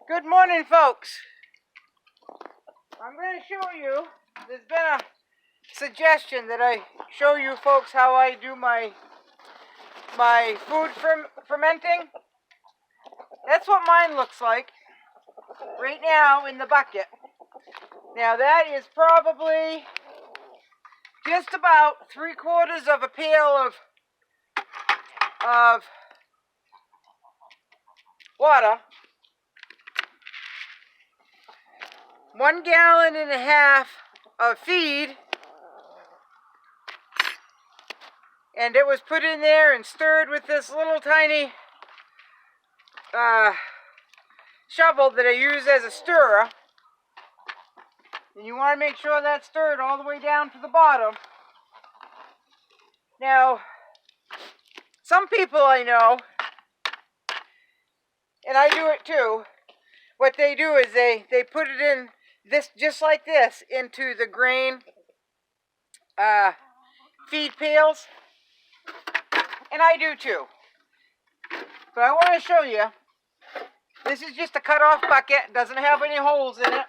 Good morning, folks. I'm going to show you, there's been a suggestion that I show you folks how I do my food fermenting. That's what mine looks like right now in the bucket. Now that is probably just about 3/4 of a pail of water. 1.5 gallons of feed, and it was put in there and stirred with this little tiny shovel that I use as a stirrer. And you want to make sure that's stirred all the way down to the bottom. Now, some people I know, and I do it too, what they do is they put it in this, just like this, into the grain feed pails. And I do too. But I want to show you, this is just a cut-off bucket. It doesn't have any holes in it.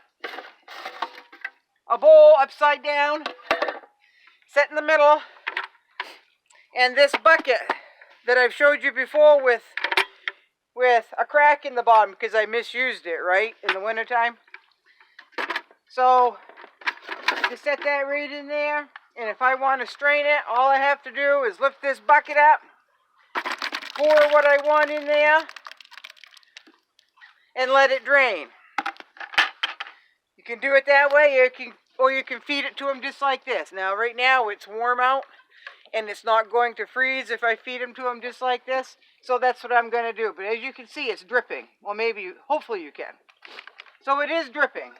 A bowl upside down, set in the middle. And this bucket that I've showed you before with a crack in the bottom because I misused it, right, in the wintertime. So, just set that right in there. And if I want to strain it, all I have to do is lift this bucket up, pour what I want in there, and let it drain. You can do it that way, or you can feed it to them just like this. Now, right now, it's warm out, and it's not going to freeze if I feed them to them just like this. So that's what I'm going to do. But as you can see, it's dripping. Well, hopefully you can. So it is dripping.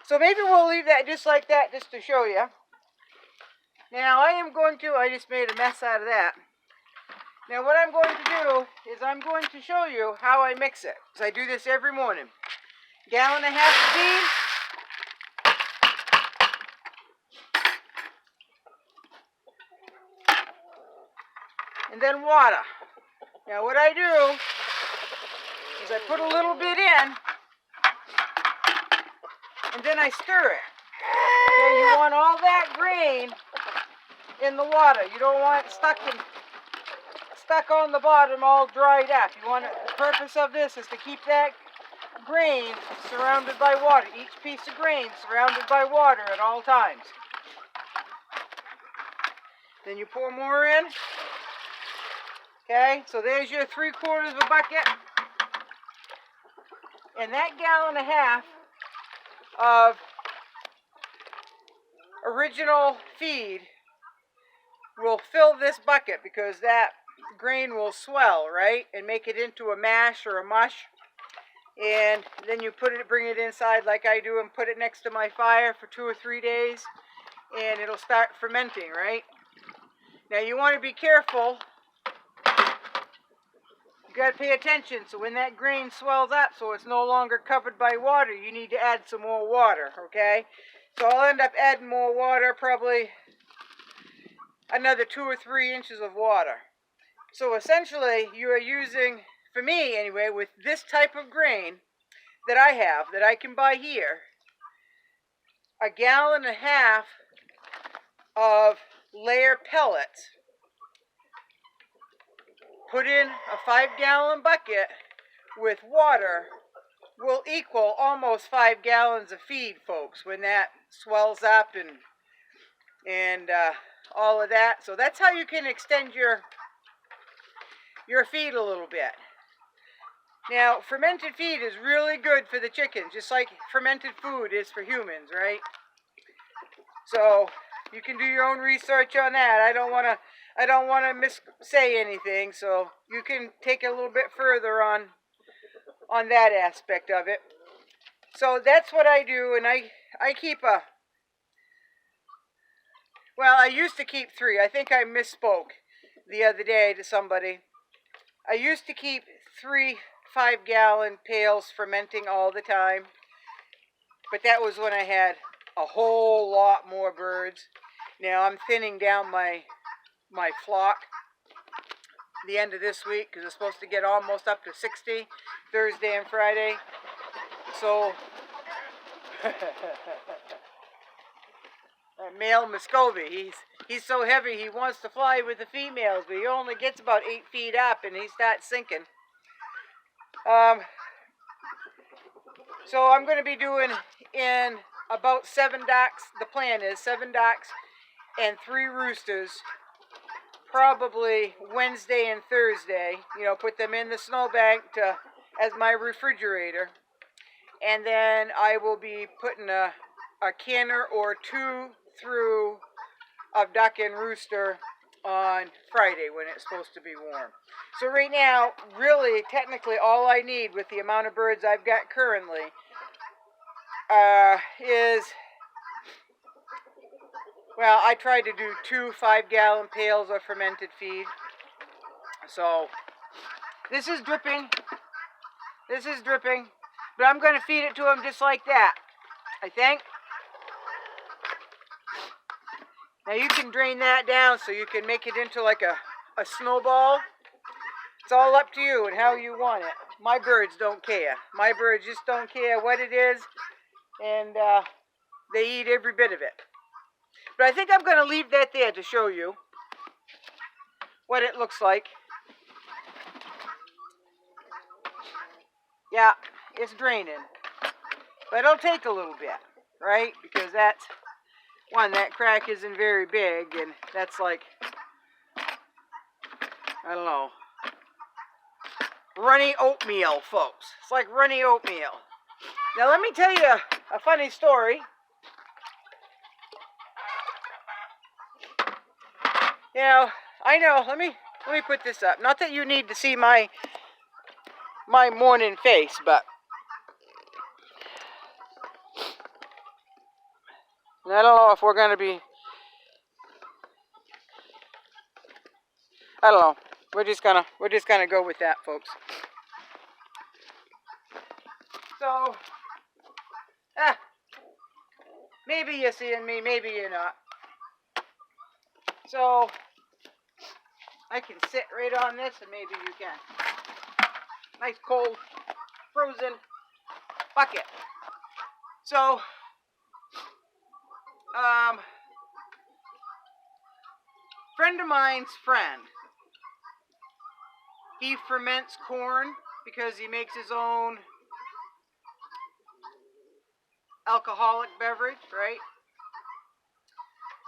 So maybe we'll leave that just like that, just to show you. Now, I just made a mess out of that. Now, what I'm going to do is I'm going to show you how I mix it. Because I do this every morning. 1.5 gallons of feed. And then water. Now, what I do is I put a little bit in, and then I stir it. Okay, you want all that grain in the water. You don't want it stuck on the bottom, all dried up. The purpose of this is to keep that grain surrounded by water. Each piece of grain surrounded by water at all times. Then you pour more in. Okay, so there's your 3/4 of a bucket. And that 1.5 gallons of original feed will fill this bucket because that grain will swell, right? And make it into a mash or a mush. And then you bring it inside like I do and put it next to my fire for 2 or 3 days. And it'll start fermenting, right? Now you want to be careful. You got to pay attention, so when that grain swells up so it's no longer covered by water, you need to add some more water, okay? So I'll end up adding more water, probably another 2 or 3 inches of water. So essentially, you are using, for me anyway, with this type of grain that I have, that I can buy here, 1.5 gallons of layer pellets. Put in a 5-gallon bucket with water will equal almost 5 gallons of feed, folks, when that swells up and all of that. So that's how you can extend your feed a little bit. Now, fermented feed is really good for the chickens, just like fermented food is for humans, right? So you can do your own research on that. I don't want to say anything, so you can take it a little bit further on that aspect of it. So that's what I do, and I keep I used to keep 3. I think I misspoke the other day to somebody. I used to keep 3 5-gallon pails fermenting all the time, but that was when I had a whole lot more birds. Now I'm thinning down my flock, the end of this week because it's supposed to get almost up to 60 Thursday and Friday. So male Muscovy, he's so heavy he wants to fly with the females, but he only gets about 8 feet up and he starts sinking. So I'm going to be doing in about 7 ducks. The plan is 7 ducks and 3 roosters, probably Wednesday and Thursday. You know, put them in the snowbank as my refrigerator. And then I will be putting a canner or 2 through of duck and rooster on Friday when it's supposed to be warm. So right now, really, technically, all I need with the amount of birds I've got currently is, well, I try to do 2 5-gallon pails of fermented feed. So this is dripping. This is dripping. But I'm going to feed it to them just like that, I think. Now you can drain that down so you can make it into like a snowball. It's all up to you and how you want it. My birds don't care. My birds just don't care what it is, and they eat every bit of it. But I think I'm going to leave that there to show you what it looks like. Yeah, it's draining. But it'll take a little bit, right? Because that's, one, that crack isn't very big, and that's like, I don't know, runny oatmeal, folks. It's like runny oatmeal. Now let me tell you a funny story. You know, I know, let me put this up. Not that you need to see my morning face, but I don't know if we're going to be, I don't know. We're just gonna go with that, folks. So, maybe you're seeing me, maybe you're not. So, I can sit right on this, and maybe you can. Nice cold, frozen bucket. So, friend of mine's friend, he ferments corn because he makes his own alcoholic beverage, right?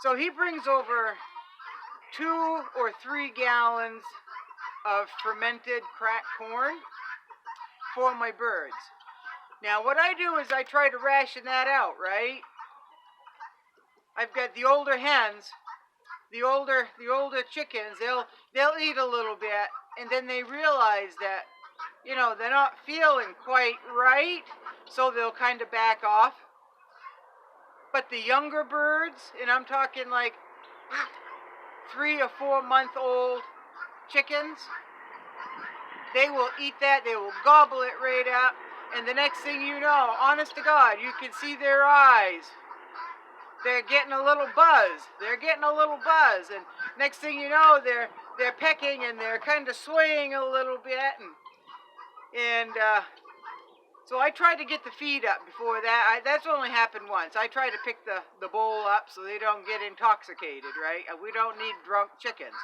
So he brings over 2 or 3 gallons of fermented cracked corn for my birds. Now what I do is I try to ration that out, right? I've got the older hens, the older chickens, they'll eat a little bit, and then they realize that, you know, they're not feeling quite right, so they'll kind of back off. But the younger birds, and I'm talking like 3 or 4 month old chickens, they will eat that, they will gobble it right up, and the next thing you know, honest to God, you can see their eyes. They're getting a little buzz. They're getting a little buzz, and next thing you know, they're pecking and they're kind of swaying a little bit, and so I tried to get the feed up before that. That's only happened once. I try to pick the bowl up so they don't get intoxicated, right? We don't need drunk chickens.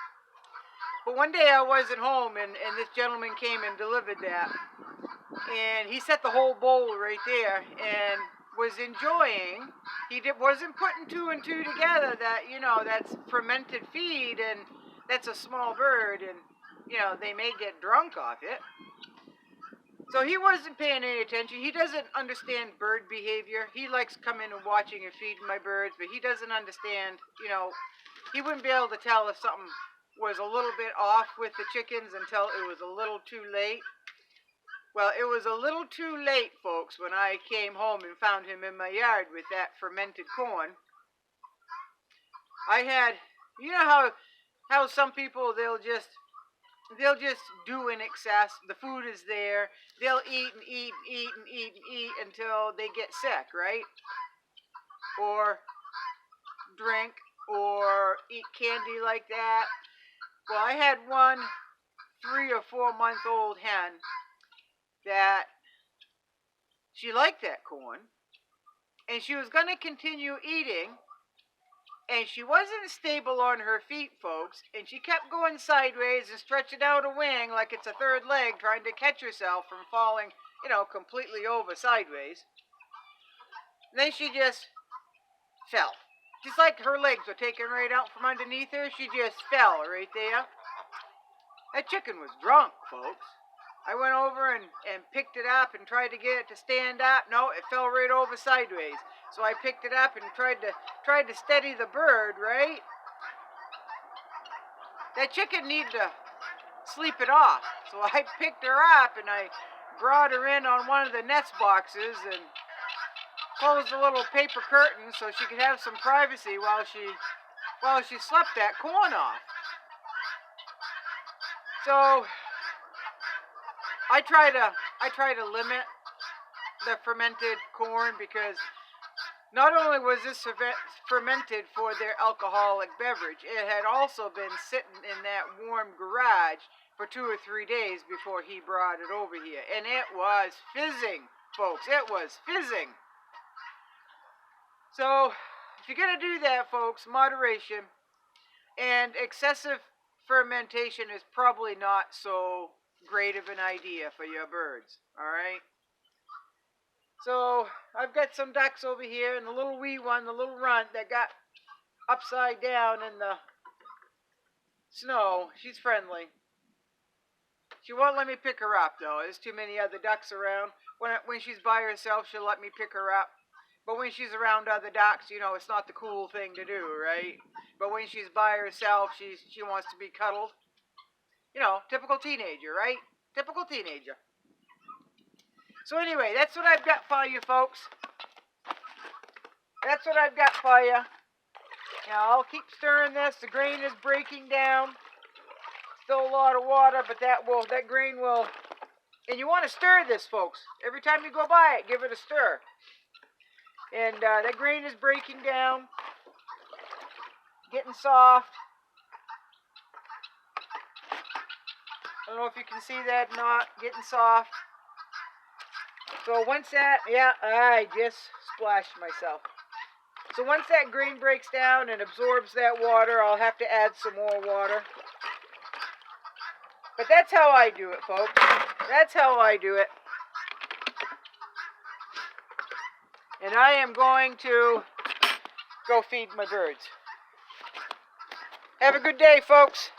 But one day I wasn't home, and this gentleman came and delivered that, and he set the whole bowl right there and was enjoying. He wasn't putting 2 and 2 together that, you know, that's fermented feed and that's a small bird, and, you know, they may get drunk off it. So he wasn't paying any attention. He doesn't understand bird behavior. He likes coming and watching and feeding my birds, but he doesn't understand, you know, he wouldn't be able to tell if something was a little bit off with the chickens until it was a little too late. Well, it was a little too late, folks, when I came home and found him in my yard with that fermented corn. I had, you know how some people, they'll just do in excess. The food is there. They'll eat and eat and eat and eat and eat until they get sick, right? Or drink or eat candy like that. Well, I had one 3 or 4 month old hen that she liked that corn and she was going to continue eating, and she wasn't stable on her feet, folks, and she kept going sideways and stretching out a wing like it's a third leg, trying to catch herself from falling, completely over sideways. And then she just fell. Just like her legs were taken right out from underneath her, she just fell right there. That chicken was drunk, folks. I went over and picked it up and tried to get it to stand up. No, it fell right over sideways. So I picked it up and tried to steady the bird, right? That chicken needed to sleep it off. So I picked her up and I brought her in on one of the nest boxes and closed a little paper curtain so she could have some privacy while she slept that corn off. So I try to limit the fermented corn, because not only was this fermented for their alcoholic beverage, it had also been sitting in that warm garage for 2 or 3 days before he brought it over here. And it was fizzing, folks. It was fizzing. So if you're going to do that, folks, moderation, and excessive fermentation is probably not so great of an idea for your birds. Alright? So I've got some ducks over here, and the little wee one, the little runt that got upside down in the snow, she's friendly. She won't let me pick her up, though. There's too many other ducks around. When she's by herself, she'll let me pick her up. But when she's around other ducks, it's not the cool thing to do, right? But when she's by herself, she wants to be cuddled. Typical teenager, right? Typical teenager. So anyway, that's what I've got for you, folks. That's what I've got for you. I'll keep stirring this. The grain is breaking down. Still a lot of water, but that grain will. And you want to stir this, folks. Every time you go by it, give it a stir. And that grain is breaking down, getting soft. I don't know if you can see that or not, getting soft. So once that, I just splashed myself. So once that grain breaks down and absorbs that water, I'll have to add some more water. But that's how I do it, folks. That's how I do it. And I am going to go feed my birds. Have a good day, folks.